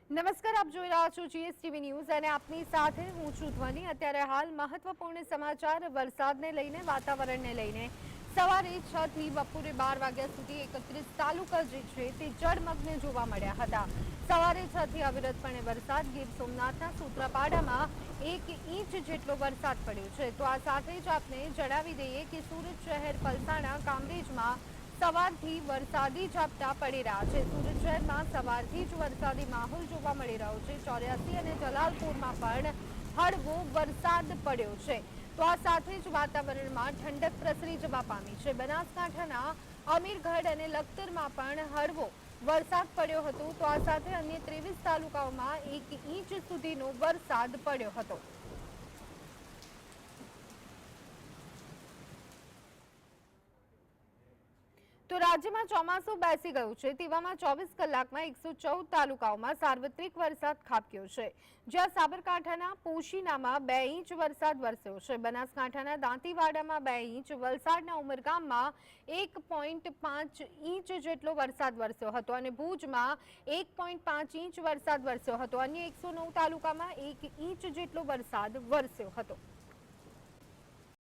નમસ્કાર, આપ જોઈ રહ્યા છો જીએસટીવી ન્યૂઝ અને આપની સાથે હું છું ધ્વનિ। અત્યારે હાલ મહત્વપૂર્ણ સમાચાર વરસાદને લઈને, વાતાવરણને લઈને। સવારે 6 થી બપોરે 12 વાગ્યા સુધી 31 તાલુકા જે છે તે જળમગ્ન જોવા મળ્યા હતા। સવારે 6 થી અવિરતપણે વરસાદ ગીર સોમનાથના સૂત્રાપાડામાં 1 ઇંચ જેટલો વરસાદ પડ્યો છે। તો આ સાથે જ આપને જણાવી દઈએ કે સુરત શહેર, પલસાણા, કામરેજમાં સવારથી વરસાદી ઝાપટા પડી રહ્યા છે। સુરત શહેરમાં સવારથી જ વરસાદી માહોલ જોવા મળી રહ્યો છે। 84 અને જલાલપુરમાં પણ હળવો વરસાદ પડ્યો છે। તો આ સાથે જ વાતાવરણમાં ઠંડક પ્રસરી જવા પામી છે। બનાસકાંઠાના અમીરગઢ અને લખતરમાં પણ હળવો વરસાદ પડ્યો હતો। તો આ સાથે અન્ય 23 તાલુકાઓમાં 1 ઇંચ સુધીનો વરસાદ પડ્યો હતો। તો રાજ્યમાં ચોમાસું બેસી ગયું છે, તેવામાં 24 કલાકમાં 114 તાલુકાઓમાં સાર્વત્રિક વરસાદ ખાબક્યો છે। જ્યાં સાબરકાંઠાના પોશીનામાં 2 ઇંચ વરસાદ વરસ્યો છે, બનાસકાંઠાના દાંતીવાડામાં 2 ઇંચ, વલસાડના ઉમરગામમાં 1.5 ઇંચ જેટલો વરસાદ વરસ્યો હતો અને ભુજમાં 1.5 ઇંચ વરસાદ વરસ્યો હતો। અન્ય 109 તાલુકામાં 1 ઇંચ જેટલો વરસાદ વરસ્યો હતો।